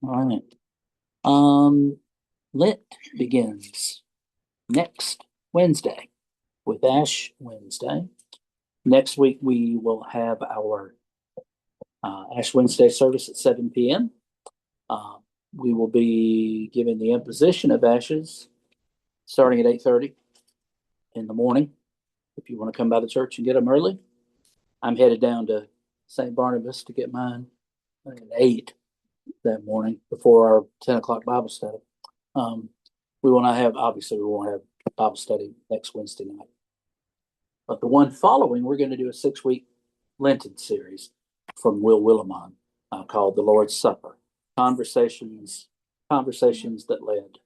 All right. Um, Lent begins next Wednesday with Ash Wednesday. Next week we will have our Ash Wednesday service at 7 p.m. Uh, we will be giving the imposition of ashes starting at 8:30 in the morning. If you want to come by the church and get them early, I'm headed down to St. Barnabas to get mine at 8 that morning before our 10 o'clock Bible study. Um, we will not have, obviously, we won't have Bible study next Wednesday night. But the one following, we're going to do a 6-week Lenten series from Will Willimon called The Lord's Supper. Conversations that led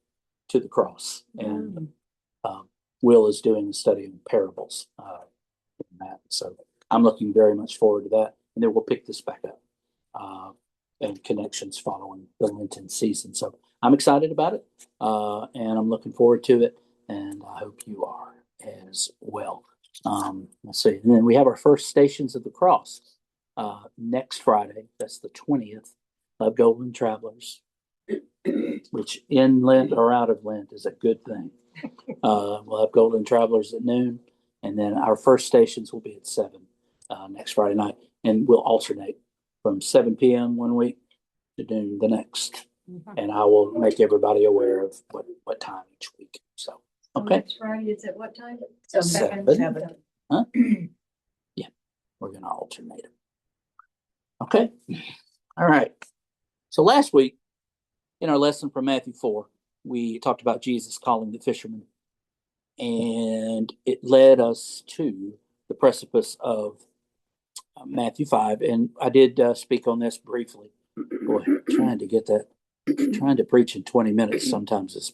to the cross. And Will is doing a study in parables in that. So I'm looking very much forward to that. And then we'll pick this back up and connections following the Lenten season. So I'm excited about it and I'm looking forward to it. And I hope you are as well. Let's see. And then we have our first Stations of the Cross next Friday. That's the 20th of Golden Travelers, which in Lent or out of Lent is a good thing. We'll have Golden Travelers at noon, and then our first stations will be at 7 next Friday night, and we'll alternate from 7 p.m. one week to noon the next. And I will make everybody aware of what time each week. So, okay. Next Friday is at what time? So 7. Huh? Yeah, we're going to alternate them. Okay. All right. So last week, in our lesson from Matthew 4, we talked about Jesus calling the fishermen, and it led us to the precipice of Matthew 5. And I did speak on this briefly. Boy, trying to preach in 20 minutes sometimes is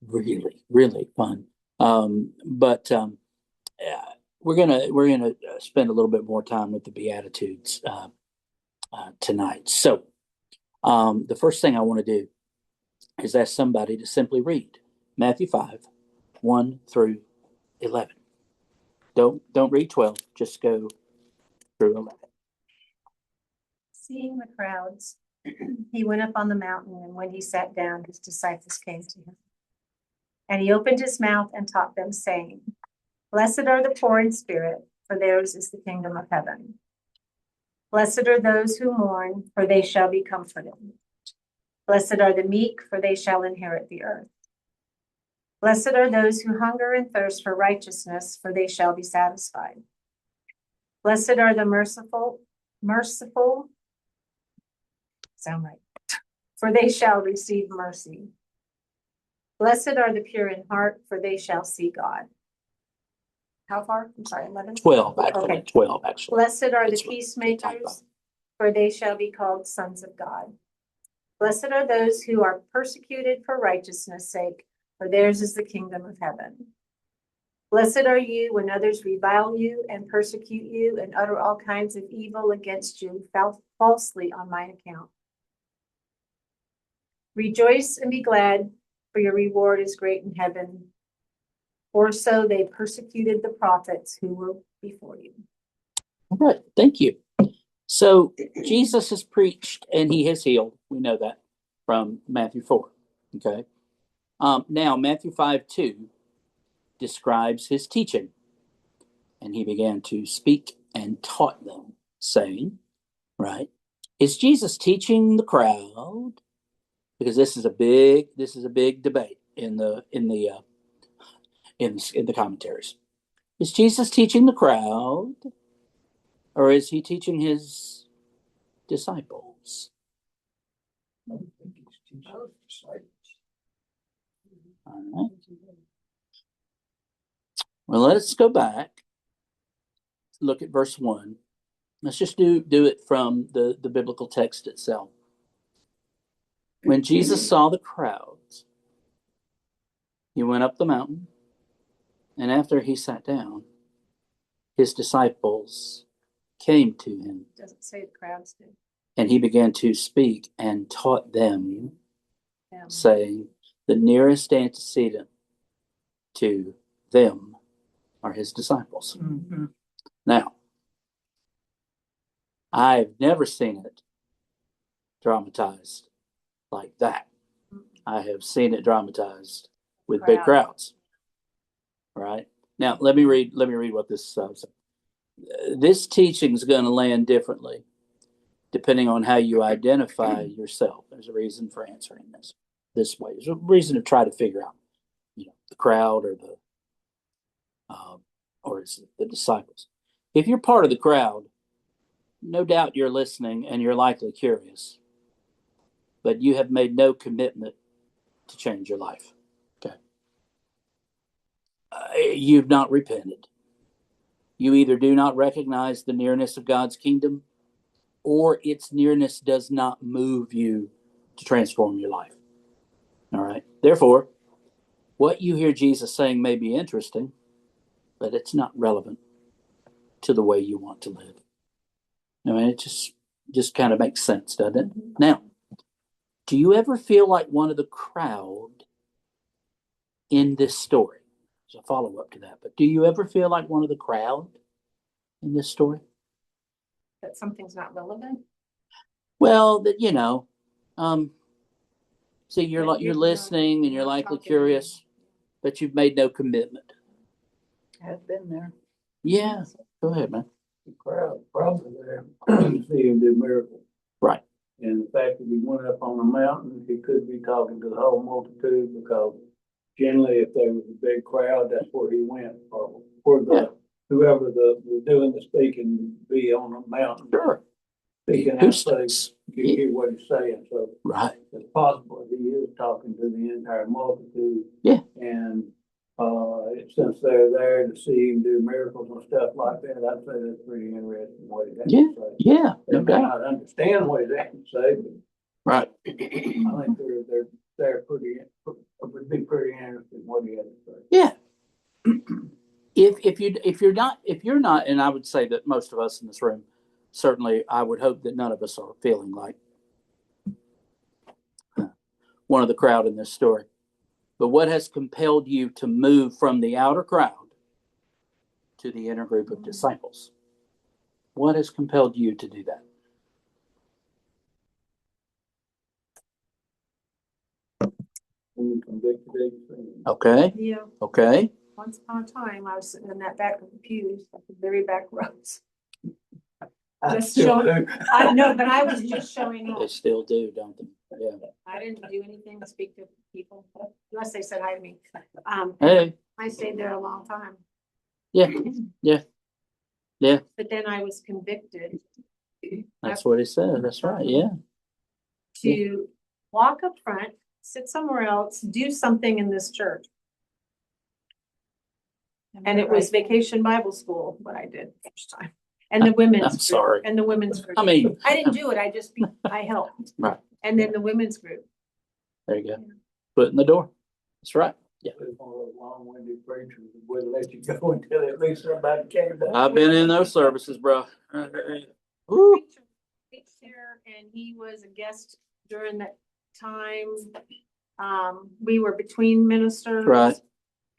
really, really fun. But we're gonna spend a little bit more time with the Beatitudes tonight. So the first thing I want to do is ask somebody to simply read Matthew 5, 1 through 11. Don't read 12, just go through 11. Seeing the crowds, he went up on the mountain, and when he sat down, his disciples came to him. And he opened his mouth and taught them, saying, Blessed are the poor in spirit, for theirs is the kingdom of heaven. Blessed are those who mourn, for they shall be comforted. Blessed are the meek, for they shall inherit the earth. Blessed are those who hunger and thirst for righteousness, for they shall be satisfied. Blessed are the merciful, sound right, for they shall receive mercy. Blessed are the pure in heart, for they shall see God. How far? I'm sorry, 11? 12, actually. Okay. 12, actually. Blessed are the peacemakers, for they shall be called sons of God. Blessed are those who are persecuted for righteousness' sake, for theirs is the kingdom of heaven. Blessed are you when others revile you and persecute you and utter all kinds of evil against you falsely on my account. Rejoice and be glad, for your reward is great in heaven. For so they persecuted the prophets who were before you. All right, thank you. So Jesus has preached and he has healed. We know that from Matthew 4. Okay. Now, Matthew 5:2 describes his teaching. And he began to speak and taught them, saying, right? Is Jesus teaching the crowd? Because this is a big debate in the commentaries. Is Jesus teaching the crowd, or is he teaching his disciples? I think he's teaching his disciples. All right. Well, let's go back. Look at verse 1. Let's just do it from the biblical text itself. When Jesus saw the crowds, he went up the mountain, and after he sat down, his disciples came to him. Doesn't say the crowds did. And he began to speak and taught them, saying, the nearest antecedent to them are his disciples. Mm-hmm. Now, I've never seen it dramatized like that. I have seen it dramatized with big crowds. Right? Now, let me read what this says. This teaching is going to land differently depending on how you identify yourself. There's a reason for answering this way. There's a reason to try to figure out, the crowd or is it the disciples. If you're part of the crowd, no doubt you're listening and you're likely curious, but you have made no commitment to change your life. Okay. You've not repented. You either do not recognize the nearness of God's kingdom, or its nearness does not move you to transform your life. All right. Therefore, what you hear Jesus saying may be interesting, but it's not relevant to the way you want to live. I mean, it just kind of makes sense, doesn't it? Now, do you ever feel like one of the crowd in this story? There's a follow-up to that, but do you ever feel like one of the crowd in this story? That something's not relevant? Well, that see, you're listening and you're likely curious, but you've made no commitment. I've been there. Yeah, go ahead, man. The crowd probably there to see him do miracles. Right. And the fact that he went up on the mountain, he could be talking to the whole multitude, because generally if there was a big crowd, that's where he went, or whoever was doing the speaking would be on the mountain. Sure. Speaking out, so you can hear what he's saying. So right. It's possible he is talking to the entire multitude. Yeah. And since they're there to see him do miracles and stuff like that, I'd say that's pretty interesting what he has to say. Yeah, They no may doubt. not understand what he has to say, but Right. I think they're pretty, it would be pretty interesting what he has to say. Yeah. If you're not, and I would say that most of us in this room, certainly I would hope that none of us are feeling like one of the crowd in this story. But what has compelled you to move from the outer crowd to the inner group of disciples? What has compelled you to do that? Okay. Yeah. Okay. Once upon a time, I was sitting in that back of the pews, like the very back rows. Just showing, I know, but I was just showing They up. still do, don't they? Yeah. I didn't do anything to speak to people, unless they said hi to me. Hey. I stayed there a long time. Yeah. Yeah. Yeah. But then I was convicted That's what he said. That's right. Yeah. to walk up front, sit somewhere else, do something in this church. And it was Vacation Bible School, what I did first time. And the women's. I'm group, sorry. And the women's group. I mean, I didn't do it, I helped. Right. And then the women's group. There you go. Foot in the door. That's right. Yeah. One of those long-winded preachers that wouldn't let you go until at least somebody came back. I've been in those services, bro. Preacher preached here, and he was a guest during that time. We were between ministers. Right.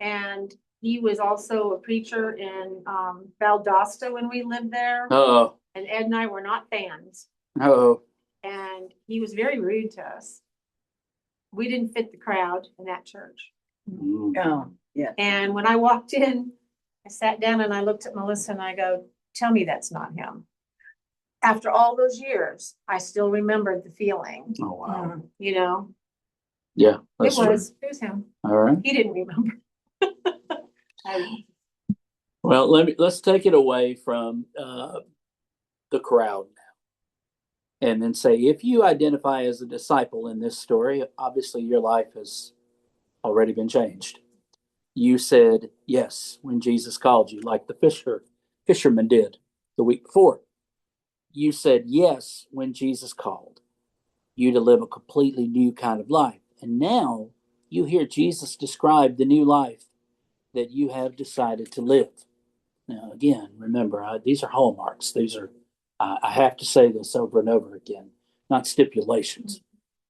And he was also a preacher in Valdosta when we lived there. Uh-oh. And Ed and I were not fans. Uh-oh. And he was very rude to us. We didn't fit the crowd in that church. Mm. Oh, yeah. And when I walked in, I sat down and I looked at Melissa and I go, tell me that's not him. After all those years, I still remembered the feeling, Oh, wow. you know, Yeah. it was him. All right. He didn't remember. Well, let's take it away from the crowd now, and then say, if you identify as a disciple in this story, obviously your life has already been changed. You said yes when Jesus called you, like the fisherman did the week before. You said yes when Jesus called you to live a completely new kind of life, and now you hear Jesus describe the new life that you have decided to live. Now, again, remember, these are hallmarks. These are, I have to say this over and over again, not stipulations.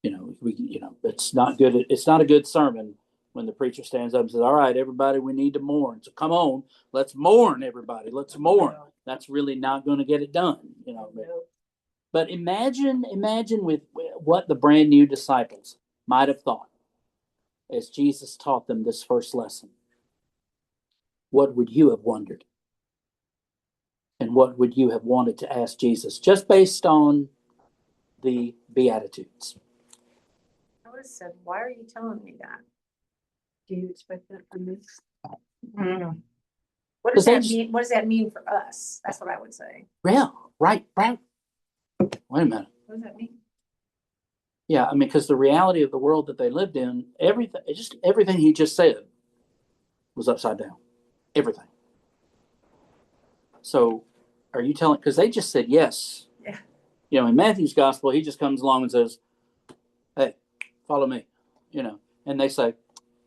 It's not good. It's not a good sermon when the preacher stands up and says, all right, everybody, we need to mourn. So come on, let's mourn, everybody. Let's mourn. That's really not going to get it done, But imagine what the brand new disciples might have thought as Jesus taught them this first lesson? What would you have wondered? And what would you have wanted to ask Jesus just based on the Beatitudes? I would have said, why are you telling me that? Do you expect that from me? What does But they that just- mean? What does that mean for us? That's what I would say. Yeah, right. Wait a minute. What does that mean? Yeah, I mean, because the reality of the world that they lived in, everything he just said was upside down. Everything. So are you telling, because they just said yes. Yeah. You know, in Matthew's gospel, he just comes along and says, hey, follow me, you know, and they say,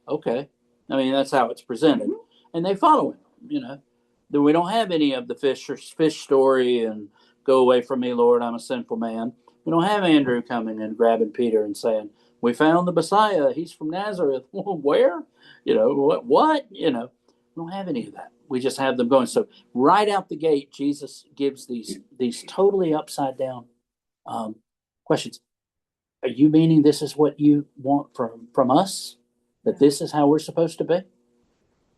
okay. I mean, that's how it's presented. And they follow him, you know. Then we don't have any of the fish story and go away from me, Lord, I'm a sinful man. We don't have Andrew coming and grabbing Peter and saying, we found the Messiah. He's from Nazareth. Where? You know, what? You know, we don't have any of that. We just have them going. So right out the gate, Jesus gives these totally upside down questions. Are you meaning this is what you want from us? That this is how we're supposed to be?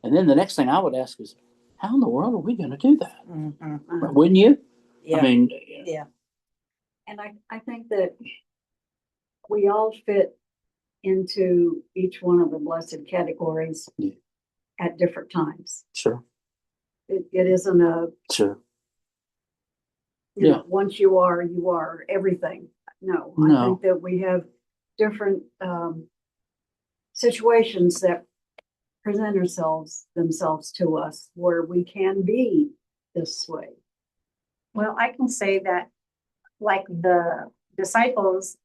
And then the next thing I would ask is, how in the world are we going to do that? Wouldn't you? Yeah. I mean, Yeah. And I think that we all fit into each one of the blessed categories Yeah. at different times. sure, It isn't a, sure. you Yeah. know, once you are everything. No, I No. think that we have different situations that present themselves to us where we can be this way. Well, I can say that, like the disciples,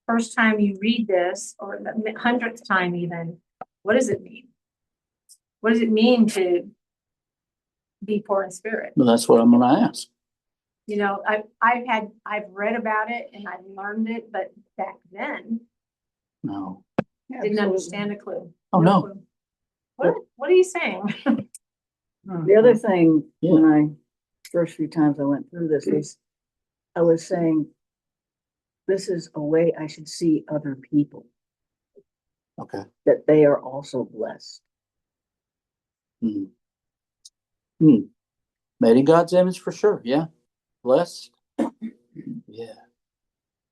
first time you read this, or the 100th time even, what does it mean? What does it mean to be poor in spirit? Well, that's what I'm going to ask. You know, I've read about it and I've learned it, but back then, No. didn't understand a clue. Oh, no. clue. What are you saying? The other thing, Yeah. when first few times I went through this, is I was saying, this is a way I should see other people, Okay. that they are also blessed. Hmm. Made in God's image for sure. Yeah. Blessed. Yeah.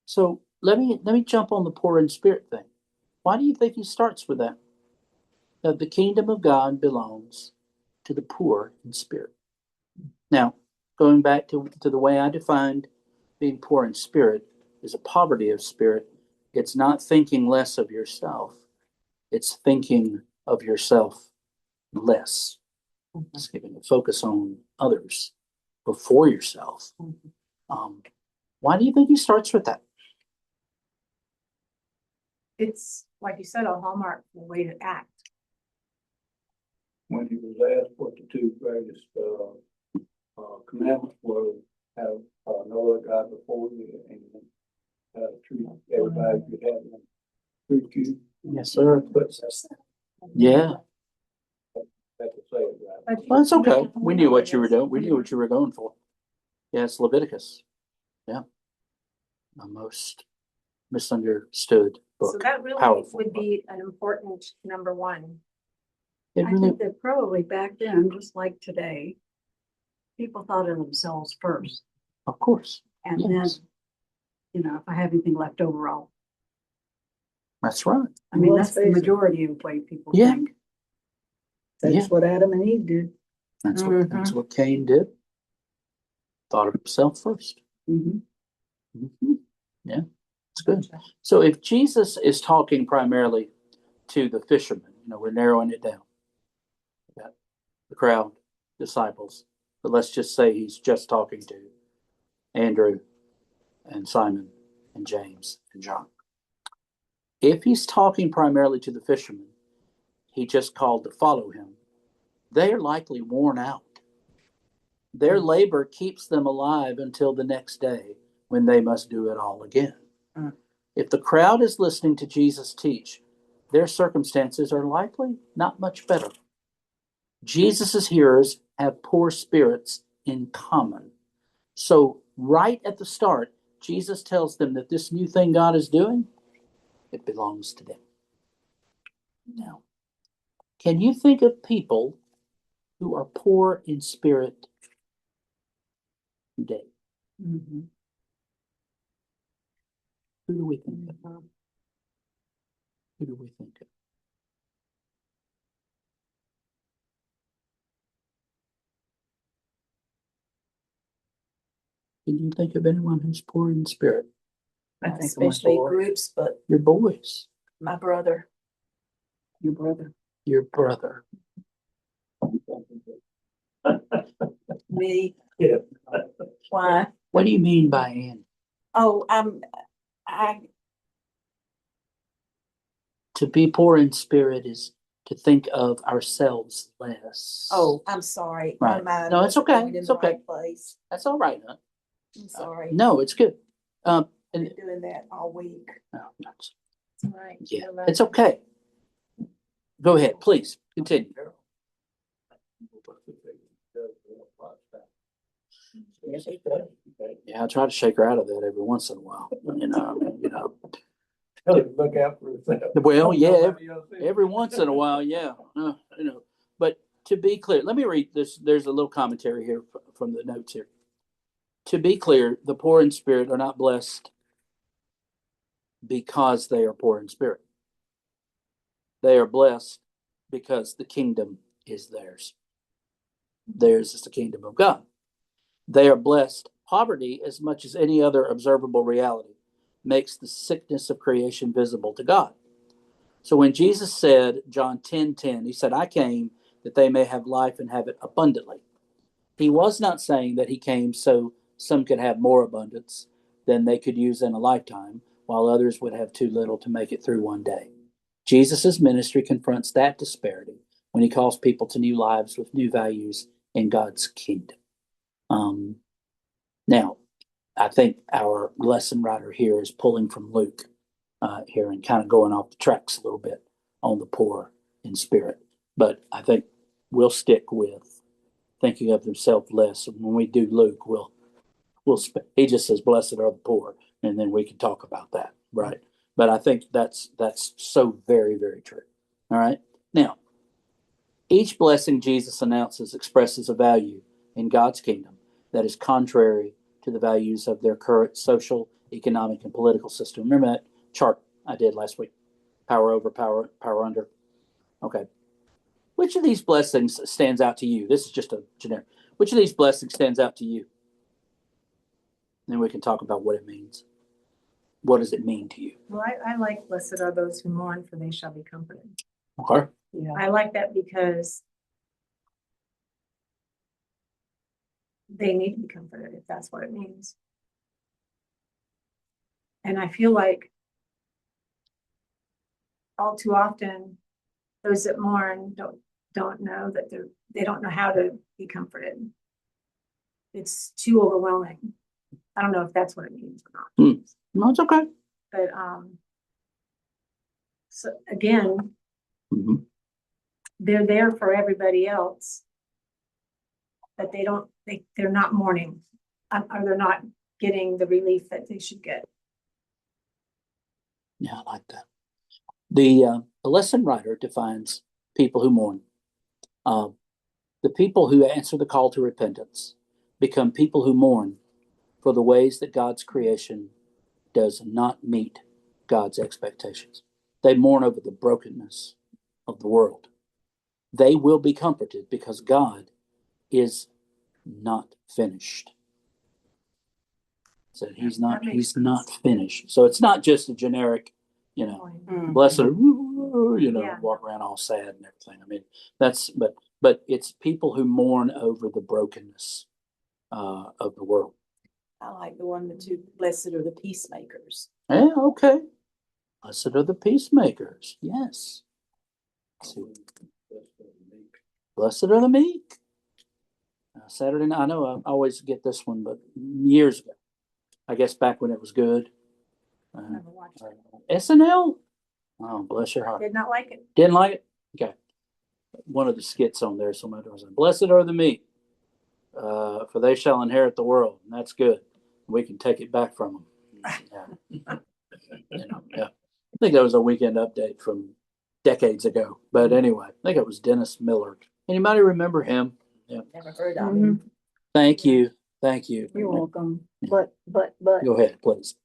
So let me jump on the poor in spirit thing. Why do you think he starts with that? That the kingdom of God belongs to the poor in spirit. Now, going back to the way I defined being poor in spirit is a poverty of spirit. It's not thinking less of yourself. It's thinking of yourself less. It's giving a focus on others before yourself. Why do you think he starts with that? It's, like you said, a hallmark for the way to act. When he was asked what the two greatest, commandments were, have, no other God before you and, treat everybody you have them treat you. Yes, sir. But Yeah. that's to say it right. But Well, it's okay. We knew what you were doing. We knew what you were going for. Yeah, it's Leviticus. Yeah. The most misunderstood So book. that really Powerful would book. be an important number one. It I really, think that probably back then, just like today, people thought of themselves first. of course. And Yes. then, you know, if I have anything left over, That's right. I mean, Well, that's the let's face it. majority of the way people Yeah. think. That's Yeah. what Adam and Eve did. That's what Cain did. Thought of himself first. Mhm. Yeah, it's good. So if Jesus is talking primarily to the fishermen, you know, we're narrowing it down. We got the crowd, disciples, but let's just say he's just talking to Andrew and Simon and James and John. If he's talking primarily to the fishermen, he just called to follow him. They are likely worn out. Their labor keeps them alive until the next day when they must do it all again. If the crowd is listening to Jesus teach, their circumstances are likely not much better. Jesus' hearers have poor spirits in common. So right at the start, Jesus tells them that this new thing God is doing, it belongs to them. Now, can you think of people who are poor in spirit today? Mhm. Who do we think of? Who do we think of? Can you think of anyone who's poor in spirit? I think of my Especially boy, groups, but Your boys, my brother. your brother. your brother. Me. Yeah. Why? What do you mean by Ann? Oh, I, To be poor in spirit is to think of ourselves less. oh, I'm sorry. My Right. mind No, it's wasn't okay. going in It's the okay. right place. That's all right, huh? I'm sorry. No, it's good. And Been doing that all week. no, that's- It's all right. yeah, You're it's learning. okay. Go ahead, please continue. Yeah, I try to shake her out of that every once in a while. Look out for yourself. Well, yeah, Nobody else is. every once in a while, yeah. But to be clear, let me read this. There's a little commentary here from the notes here. To be clear, the poor in spirit are not blessed because they are poor in spirit. They are blessed because the kingdom is theirs. Theirs is the kingdom of God. They are blessed. Poverty, as much as any other observable reality, makes the sickness of creation visible to God. So when Jesus said, John 10:10, he said, I came that they may have life and have it abundantly. He was not saying that he came so some could have more abundance than they could use in a lifetime, while others would have too little to make it through one day. Jesus' ministry confronts that disparity when he calls people to new lives with new values in God's kingdom. Now, I think our lesson writer here is pulling from Luke here and kind of going off the tracks a little bit on the poor in spirit. But I think we'll stick with thinking of themselves less. And when we do Luke, he just says, "Blessed are the poor," and then we can talk about that, right? But I think that's so very, very true. All right. Now, each blessing Jesus announces expresses a value in God's kingdom that is contrary to the values of their current social, economic, and political system. Remember that chart I did last week? Power over, power under. Okay. Which of these blessings stands out to you? This is just a generic. Which of these blessings stands out to you? Then we can talk about what it means. What does it mean to you? Well, I like blessed are those who mourn, for they shall be comforted. Okay. Yeah. I like that because they need to be comforted if that's what it means. And I feel like all too often, those that mourn don't know that they don't know how to be comforted. It's too overwhelming. I don't know if that's what it means or not. No, it's okay. But so again, Mm-hmm. they're there for everybody else, but they're not mourning, or they're not getting the relief that they should get. Yeah, I like that. The lesson writer defines people who mourn. The people who answer the call to repentance become people who mourn for the ways that God's creation does not meet God's expectations. They mourn over the brokenness of the world. They will be comforted because God is not finished. So he's That makes not sense. finished. So it's not just a generic, Mm. blessed, Yeah. walk around all sad and everything. I mean, but it's people who mourn over the brokenness of the world. I like the one that you, blessed are the peacemakers. Yeah, okay. Blessed are the peacemakers. Yes. Blessed are the meek. Saturday night. I know I always get this one, but years ago, I guess back when it was good. Never watched it. SNL. Oh, bless your heart. Did not like it. Didn't like it? Okay. One of the skits on there, somebody was like, blessed are the meek, for they shall inherit the world. And that's good. We can take it back from them. Yeah. Yeah. I think that was a Weekend Update from decades ago. But anyway, I think it was Dennis Miller. Anybody remember him? Never heard of him. Mhm. Thank you. Thank you. You're welcome. Yeah. But Go ahead, please.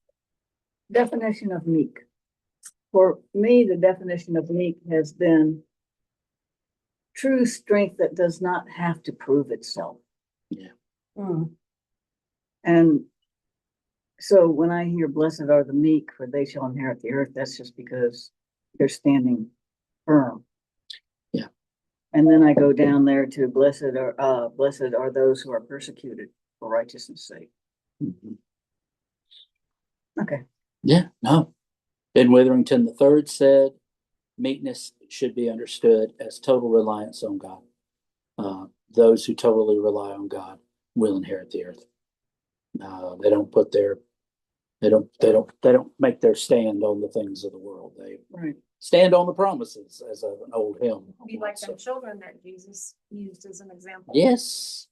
definition of meek. For me, the definition of meek has been true strength that does not have to prove itself. Yeah. Mm. And so when I hear blessed are the meek, for they shall inherit the earth, that's just because they're standing firm. Yeah. And then I go down there to blessed are those who are persecuted for righteousness' sake. Mhm. Okay. Yeah, no. Ben Witherington III said meekness should be understood as total reliance on God. Those who totally rely on God will inherit the earth. They don't put their, they don't make their stand on the things of the world. They Right. stand on the promises, as an old hymn. Be like So, them children that Jesus used as an example. yes,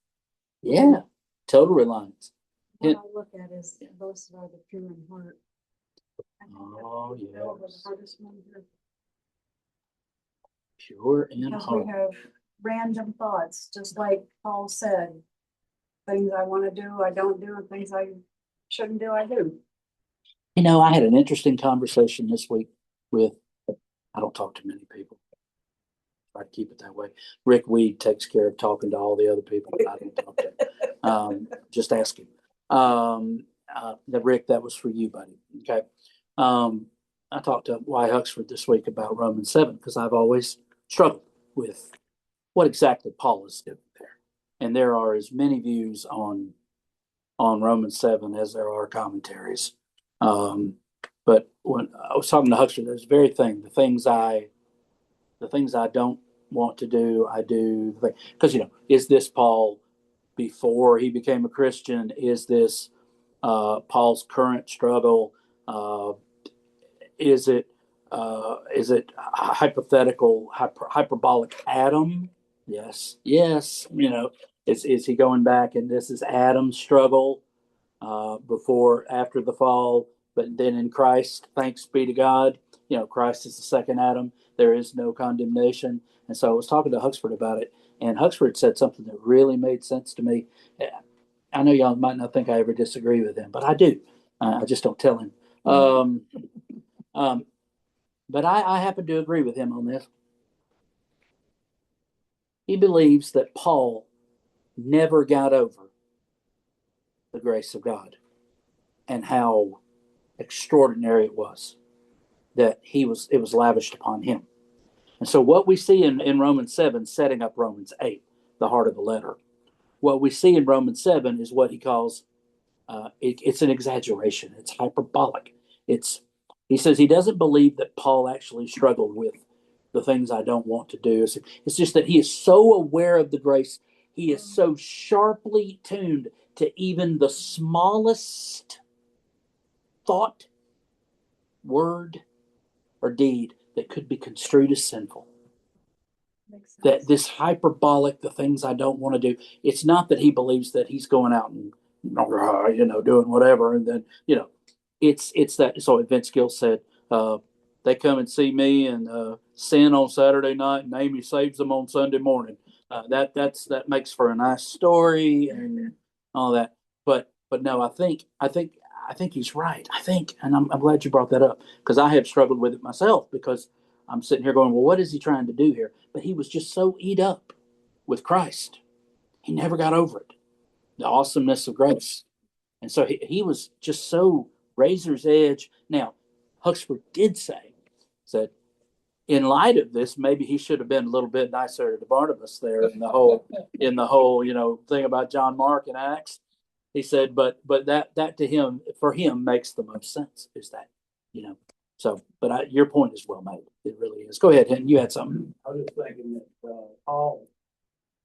yeah, total reliance. What I look at is blessed are the pure in heart. I think Oh, that's probably the yes, hardest one here. pure in Because we heart. have random thoughts, just like Paul said. Things I want to do, I don't do, and things I shouldn't do, I do. You know, I had an interesting conversation this week with, I don't talk to many people. Try to keep it that way. Rick Weed takes care of talking to all the other people that I don't talk to. Just ask him. Rick, that was for you, buddy. Okay. I talked to Y. Huxford this week about Romans 7 because I've always struggled with what exactly Paul is doing there. And there are as many views on Romans 7 as there are commentaries. But when I was talking to Huxford, there's very thing, the things I don't want to do, I do. Because, is this Paul before he became a Christian? Is this Paul's current struggle? Is it hypothetical, hyperbolic Adam? Yes. Is he going back and this is Adam's struggle before, after the fall, but then in Christ, thanks be to God, Christ is the second Adam. There is no condemnation. And so I was talking to Huxford about it, and Huxford said something that really made sense to me. I know y'all might not think I ever disagree with him, but I do. I just don't tell him. But I happen to agree with him on this. He believes that Paul never got over the grace of God and how extraordinary it was that it was lavished upon him. And so what we see in Romans 7, setting up Romans 8, the heart of the letter, what we see in Romans 7 is what he calls, it's an exaggeration. It's hyperbolic. He says he doesn't believe that Paul actually struggled with the things I don't want to do. It's just that he is so aware of the grace. He is so sharply tuned to even the smallest thought, word, or deed that could be construed as sinful. That this hyperbolic, the things I don't want to do, it's not that he believes that he's going out and, doing whatever. And then, it's that. So Vince Gill said, they come and see me and sin on Saturday night and Amy saves them on Sunday morning. That makes for a nice story and all that. But no, I think he's right. And I'm glad you brought that up because I have struggled with it myself because I'm sitting here going, well, what is he trying to do here? But he was just so eat up with Christ. He never got over it. The awesomeness of grace. And so he was just so razor's edge. Now, Huxford did say that in light of this, maybe he should have been a little bit nicer to Barnabas there in the whole thing about John Mark and Acts. He said, but that to him, for him, makes the most sense. Is that, So, but your point is well made. It really is. Go ahead, Hinton. You had something. I was just thinking that Paul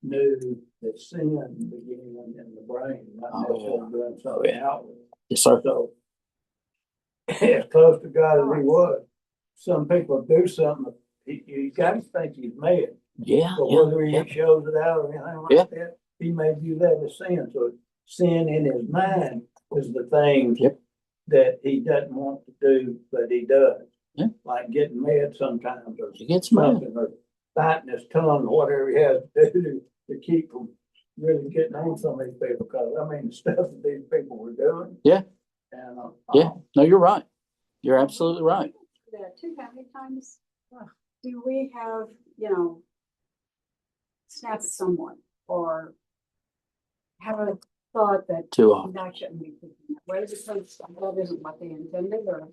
knew that sin began in the brain, not necessarily doing something outward. Yes, sir. So, as close to God as he was, some people do something, you got to think he's mad. Yeah. But whether he shows it out or anything like that, he may view that as sin. So sin in his mind is the thing that he doesn't want to do, but he does. Yeah. Like getting mad sometimes or He gets mad. something, or biting his tongue, or whatever he has to do to keep from really getting on some of these people, because I mean, the stuff that these people were doing. Yeah. And, Yeah, no, you're right. You're absolutely right. That too, how many times do we have, snap at someone or have a thought that Too often. that shouldn't be thinking that way because that isn't what they intended or,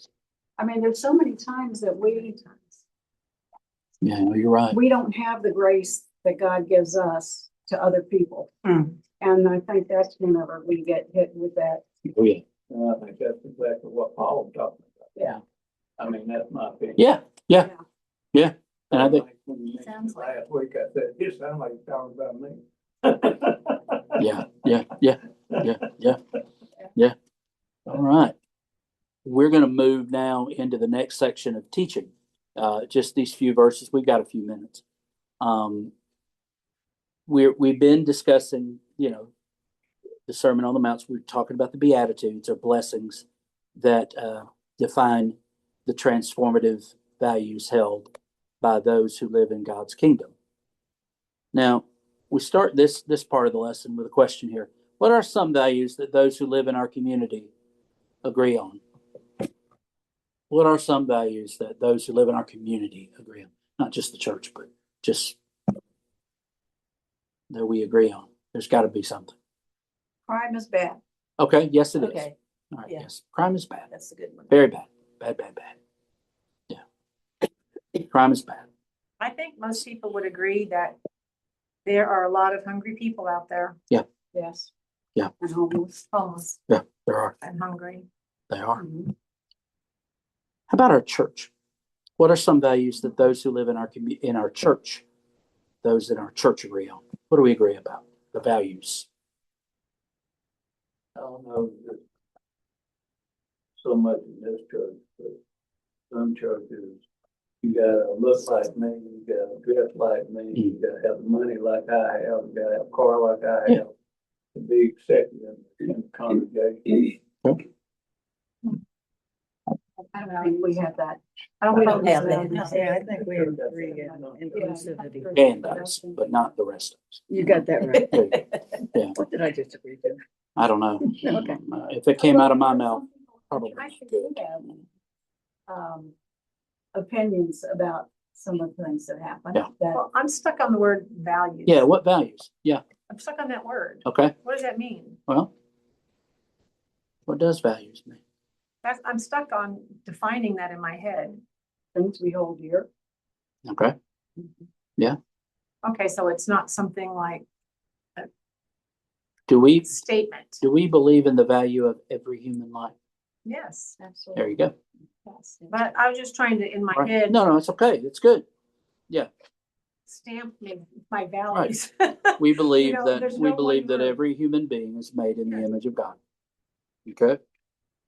I mean, there's so many times that Yeah, no, you're right. we don't have the grace that God gives us to other people. Mm. And I think that's whenever we get hit with that. Oh, yeah. and I think that's exactly what Paul was talking about. Yeah. I mean, that's my opinion. Yeah, yeah, yeah. And I think, Like when you mentioned Sounds like- last week, I said, it sounds like you're talking about me. yeah, yeah, yeah, yeah, yeah, yeah. All right. We're going to move now into the next section of teaching. Just these few verses. We've got a few minutes. We've been discussing, the Sermon on the Mount. We're talking about the Beatitudes or blessings that define the transformative values held by those who live in God's kingdom. Now, we start this part of the lesson with a question here. What are some values that those who live in our community agree on? What are some values that those who live in our community agree on? Not just the church, but just that we agree on. There's got to be something. Crime is bad. Okay, yes, it is. Okay, All right, yeah. yes. Crime is bad. that's a good one. Very bad. Bad, bad, bad. Yeah. Crime is bad. I think most people would agree that there are a lot of hungry people out there, Yes. Yeah. And homeless. homeless Yeah, there are. and hungry. They are. Mhm. How about our church? What are some values that those who live in our church, those in our church agree on? What do we agree about? The values. I don't know that so much in this church, but some churches, you gotta look like me, you gotta dress like me, you gotta have money like I have, you gotta have a car like I have to be accepted in the congregation. I don't think we have that. We don't have that. Yeah, I think we agree in inclusivity. Dan does, but not the rest of us. You got that right. There you go. What did I just agree to? I don't know. Okay. If it came out of my mouth, probably I not think good. we have opinions about some of the things that happen. Yeah. That Well, I'm stuck on the word values. Yeah, what values? Yeah, I'm stuck on that word. okay. What does that mean? Well, what does values mean? I'm stuck on defining that in my head. things we hold dear. Okay. Okay, so it's not something like Do we statement. believe in the value of every human life? Yes, Absolutely. There you go. yes. But I was just trying to, in my Right. head, No, it's okay. It's good. stamp my values. We believe know, that there's we no believe one that word. every human being is made in the Yeah. image of God. Okay.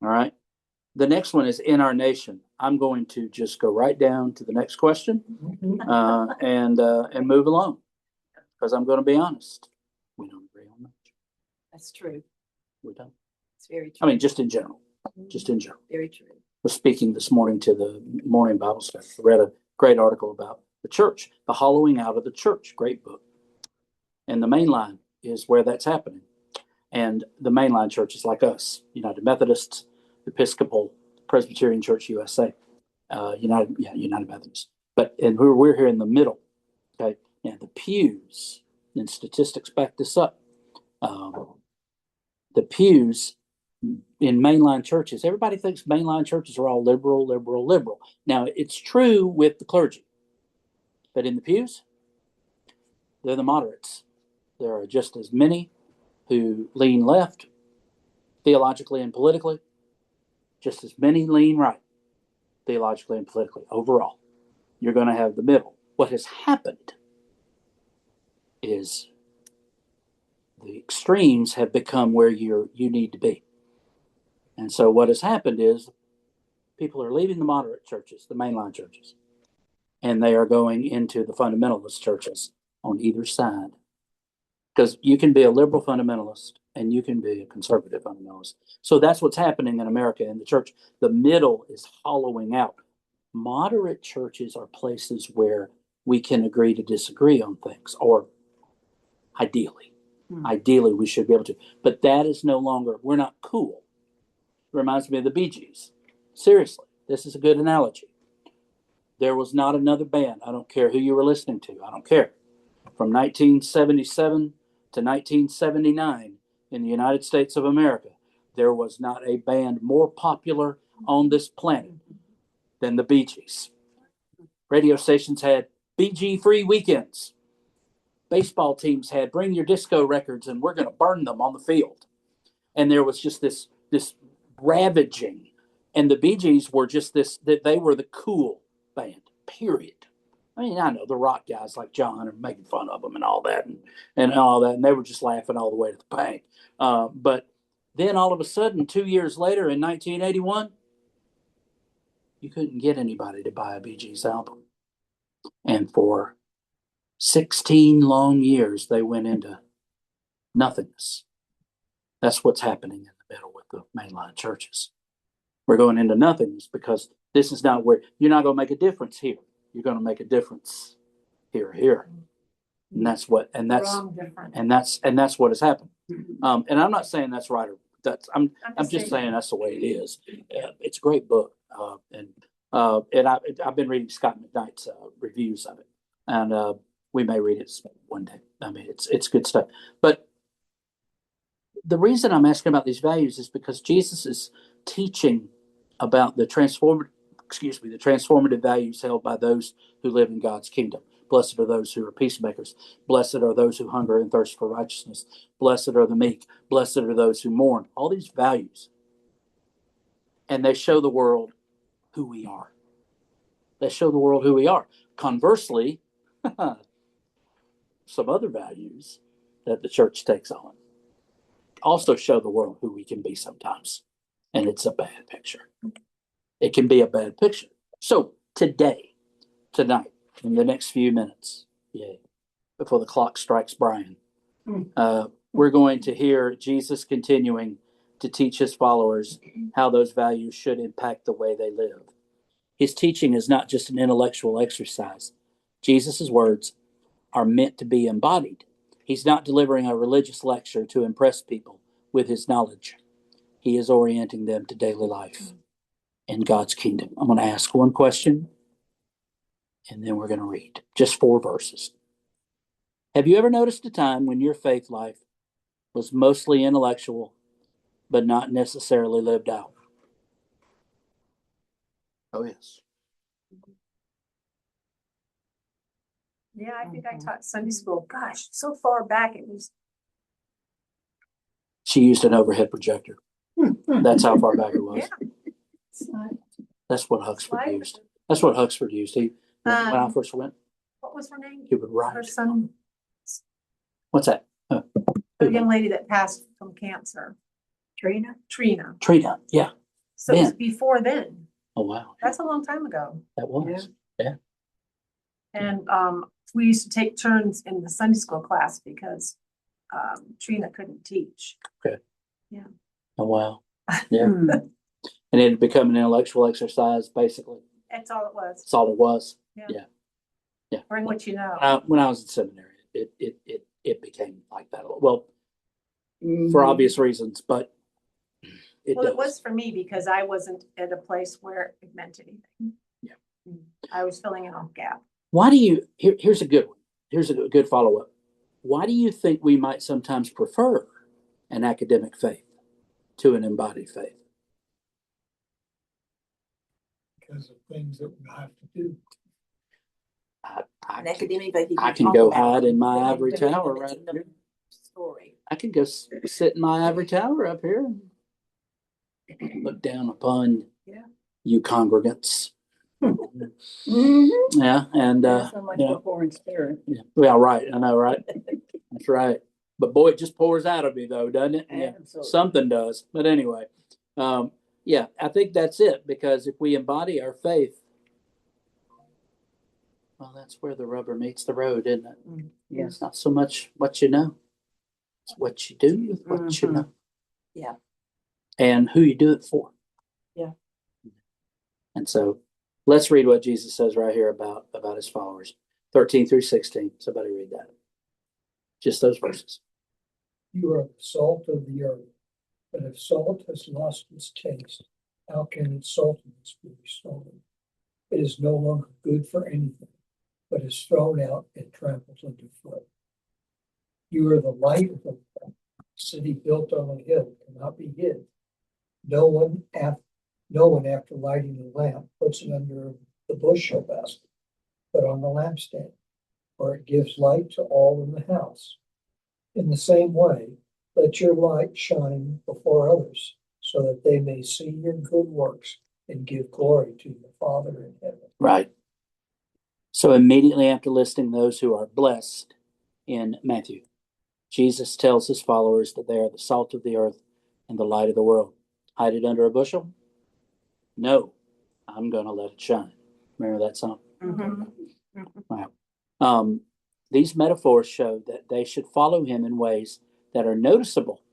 All right. The next one is in our nation. I'm going to just go right down to the next question and move along because I'm going to be honest. We don't agree on much. That's true. We don't. It's very true. I mean, just in general. Just in general. Very true. Was speaking this morning to the morning Bible study. I read a great article about the church, the hollowing out of the church. Great book. And the main line is where that's happening. And the mainline churches like us, United Methodists, Episcopal, Presbyterian Church USA, United Methodist. And we're here in the middle. Okay. Now the pews, and statistics back this up. The pews in mainline churches, everybody thinks mainline churches are all liberal. Now it's true with the clergy, but in the pews, they're the moderates. There are just as many who lean left theologically and politically, just as many lean right theologically and politically. Overall, you're going to have the middle. What has happened is the extremes have become where you need to be. And so what has happened is people are leaving the moderate churches, the mainline churches, and they are going into the fundamentalist churches on either side. Because you can be a liberal fundamentalist and you can be a conservative on those. So that's what's happening in America in the church. The middle is hollowing out. Moderate churches are places where we can agree to disagree on things, or ideally. Ideally, we should be able to. But that is no longer, we're not cool. It reminds me of the Bee Gees. Seriously, this is a good analogy. There was not another band, I don't care who you were listening to, I don't care, from 1977 to 1979 in the United States of America, there was not a band more popular on this planet than the Bee Gees. Radio stations had Bee Gee free weekends. Baseball teams had bring your disco records and we're going to burn them on the field. And there was just this ravaging. And the Bee Gees were just that they were the cool band, period. I mean, I know the rock guys like John are making fun of them and all that, and all that, and they were just laughing all the way to the bank. But then all of a sudden, 2 years later in 1981, you couldn't get anybody to buy a Bee Gees album. And for 16 long years, they went into nothingness. That's what's happening in the middle with the mainline churches. We're going into nothingness because this is not where you're not going to make a difference here. You're going to make a difference here. And that's what has happened. And I'm not saying that's right or I'm just saying that's the way it is. It's a great book. And I've been reading Scott McKnight's reviews of it, and we may read it one day. I mean, it's good stuff. But the reason I'm asking about these values is because Jesus is teaching about the transformative values held by those who live in God's kingdom. Blessed are those who are peacemakers. Blessed are those who hunger and thirst for righteousness. Blessed are the meek. Blessed are those who mourn. All these values. And they show the world who we are. They show the world who we are. Conversely, some other values that the church takes on also show the world who we can be sometimes. And it's a bad picture. It can be a bad picture. So tonight, in the next few minutes, before the clock strikes Brian, we're going to hear Jesus continuing to teach his followers how those values should impact the way they live. His teaching is not just an intellectual exercise. Jesus' words are meant to be embodied. He's not delivering a religious lecture to impress people with his knowledge. He is orienting them to daily life in God's kingdom. I'm going to ask one question, and then we're going to read just 4 verses. Have you ever noticed a time when your faith life was mostly intellectual, but not necessarily lived out? Oh, yes. Yeah, I think I taught Sunday school. Gosh, so far back it was. She used an overhead projector. That's how far back it was. Yeah. That's what Huxford used. That's what Huxford used. When I first went, What was her name? he would write. Her son, What's that? the young lady that passed from cancer. Trina. Trina. Yeah. So it was Ben. before then. Oh, wow. That's a long time ago. That was. Yeah. And we used to take turns in the Sunday school class because Trina couldn't teach. Oh, wow. Yeah. And it had become an intellectual exercise, basically. That's all it was. That's all it was. Yeah. Yeah. Bring what you know. When I was in seminary, it became like that. Well, for obvious reasons, but It was for me because I wasn't at a place where it meant anything. Yeah. I was filling in a gap. Why do you, here's a good one. Here's a good follow-up. Why do you think we might sometimes prefer an academic faith to an embodied faith? Because of things that we have to do. An academic faith. I can go hide in my ivory tower right here. Story. I can go sit in my ivory tower up here and look down upon you congregants. Yeah, and So much more foreign spirit. well, right, I know, right? That's right. But boy, it just pours out of me, though, doesn't it? Yeah, Absolutely. something does. But anyway, I think that's it. Because if we embody our faith, well, that's where the rubber meets the road, isn't it? Yeah. It's not so much what you know; It's what you do with what you Mhm. know. Yeah. And who you do it for. Yeah. And so let's read what Jesus says right here about his followers. 13 through 16. Somebody read that. Just those verses. You are the salt of the earth, but if salt has lost its taste, how can its saltiness be restored? It is no longer good for anything, but is thrown out and trampled underfoot. You are the light of the world. A city built on a hill cannot be hid. No one after lighting a lamp puts it under the bushel basket, but on the lampstand, where it gives light to all in the house. In the same way, let your light shine before others, so that they may see your good works and give glory to your Father in heaven. Right. So immediately after listing those who are blessed in Matthew, Jesus tells his followers that they are the salt of the earth and the light of the world. Hide it under a bushel? No, I'm going to let it shine. Remember that song? Mhm. Wow. These metaphors show that they should follow him in ways that are noticeable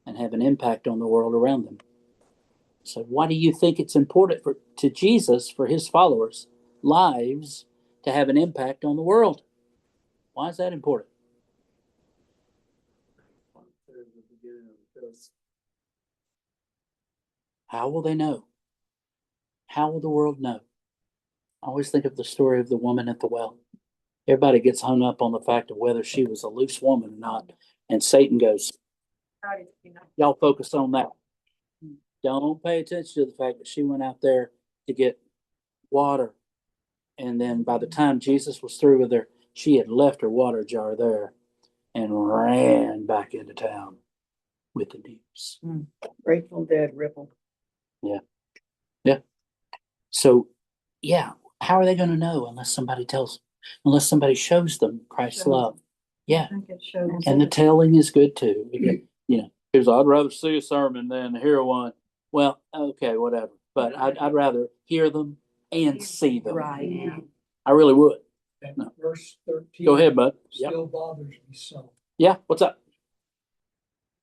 and have an impact on the world around them. So why do you think it's important to Jesus, for his followers' lives, to have an impact on the world? Why is that important? How will they know? How will the world know? I always think of the story of the woman at the well. Everybody gets hung up on the fact of whether she was a loose woman or not. And Satan goes, How did you know? y'all focus on that. Don't pay attention to the fact that she went out there to get water. And then by the time Jesus was through with her, she had left her water jar there and ran back into town with the news. Grateful Dead ripple. Yeah. Yeah. So, yeah, how are they going to know unless somebody tells them, unless somebody shows them Christ's Shows love? Yeah. I think it shows. And the telling is good too. You know, here's, I'd rather see a sermon than hear one. Well, okay, whatever. But I'd rather hear them and see them. Right. I really would. And No. verse 13. Go ahead, bud. Yep. Still bothers me some. Yeah. What's up?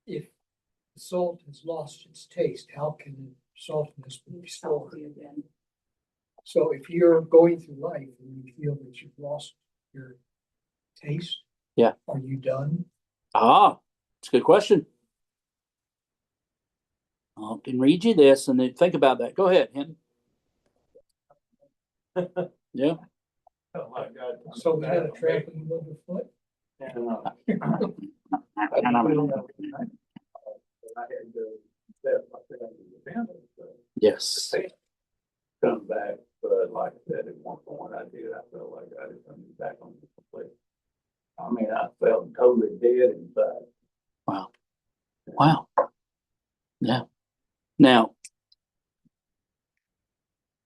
If the salt has lost its taste, how can saltiness be restored? Salty again. So if you're going through life and you feel that you've lost your taste, Yeah. are you done? It's a good question. I can read you this and then think about that. Go ahead, Hinton. Yeah. Oh my God. So we had a trample you underfoot? And, I had to step myself in the family, so Yes. come back, but like I said, at one point I did, I felt like I was coming back on the complete. I mean, I felt totally dead inside. Wow. Wow. Yeah. Now,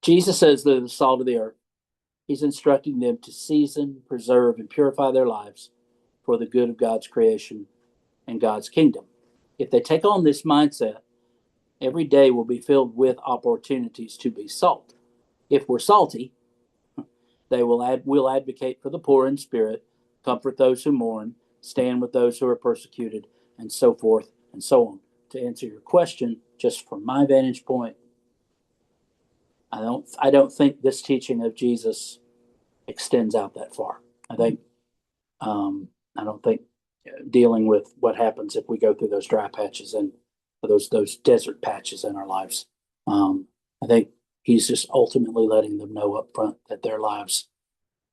Jesus says they're the salt of the earth. He's instructing them to season, preserve, and purify their lives for the good of God's creation and God's kingdom. If they take on this mindset, every day will be filled with opportunities to be salt. If we're salty, we'll advocate for the poor in spirit, comfort those who mourn, stand with those who are persecuted, and so forth and so on. To answer your question, just from my vantage point, I don't think this teaching of Jesus extends out that far. I don't think dealing with what happens if we go through those dry patches and those desert patches in our lives. I think he's just ultimately letting them know up front that their lives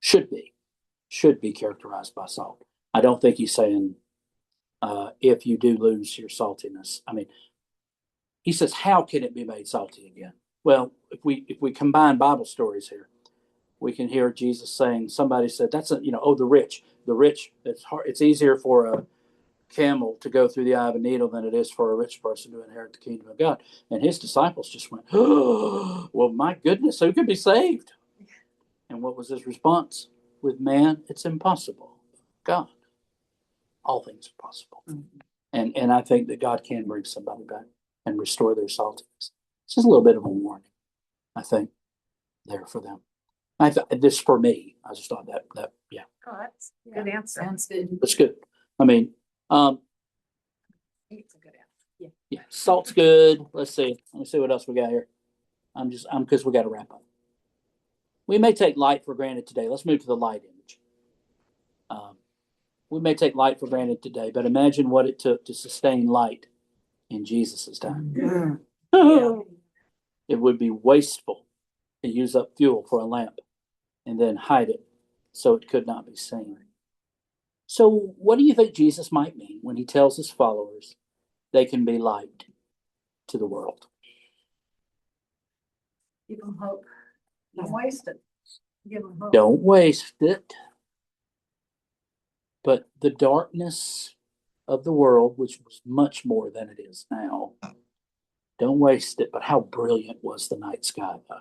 should be characterized by salt. I don't think he's saying if you do lose your saltiness. I mean, he says, how can it be made salty again? Well, if we combine Bible stories here, we can hear Jesus saying, somebody said, that's the rich, it's hard, it's easier for a camel to go through the eye of a needle than it is for a rich person to inherit the kingdom of God. And his disciples just went, oh, well, my goodness, who could be saved? And what was his response? With man, it's impossible. God, all things are possible. Mm-hmm. And I think that God can bring somebody back and restore their saltiness. It's just a little bit of a warning, I think, there for them. This for me. I just thought that yeah. Oh, that's a good answer. Sounds good. That's good. I mean, It's a good answer. Yeah, salt's good. Let's see. Let me see what else we got here. Because we got to wrap up. We may take light for granted today. Let's move to the light image. We may take light for granted today, but imagine what it took to sustain light in Jesus's time. Yeah. It would be wasteful to use up fuel for a lamp and then hide it so it could not be seen. So, what do you think Jesus might mean when he tells his followers they can be light to the world? Give them hope. Don't waste it. Give them hope. Don't waste it. But the darkness of the world, which was much more than it is now, don't waste it. But how brilliant was the night sky, though?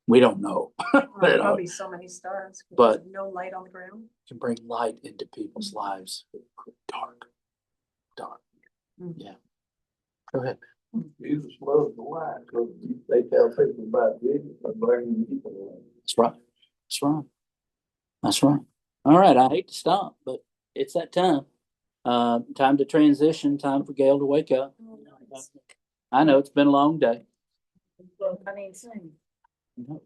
We don't know. Probably so many stars, But- no light on the ground. Can bring light into people's lives. Dark. Yeah. Go ahead. Jesus loves the light, because they tell people about Jesus, but bringing people in. That's right. That's right. That's right. All right. I hate to stop, but it's that time. Time to transition. Time for Gail to wake up. I know it's been a long day. I mean, same. All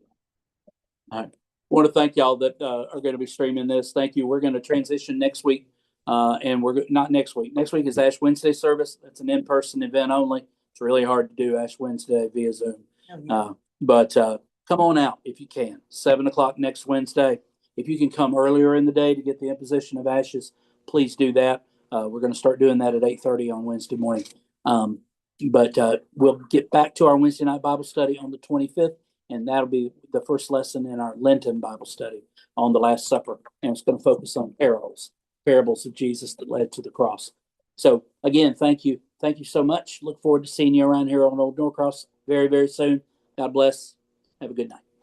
right. I want to thank y'all that are going to be streaming this. Thank you. We're going to transition next week. And we're not next week. Next week is Ash Wednesday service. It's an in-person event only. It's really hard to do Ash Wednesday via Zoom. But come on out if you can. 7:00 next Wednesday. If you can come earlier in the day to get the imposition of ashes, please do that. We're going to start doing that at 8:30 on Wednesday morning. But we'll get back to our Wednesday night Bible study on the 25th, and that'll be the first lesson in our Lenten Bible study on the Last Supper. And it's going to focus on parables of Jesus that led to the cross. So again, thank you. Thank you so much. Look forward to seeing you around here on Old Norcross very, very soon. God bless. Have a good night.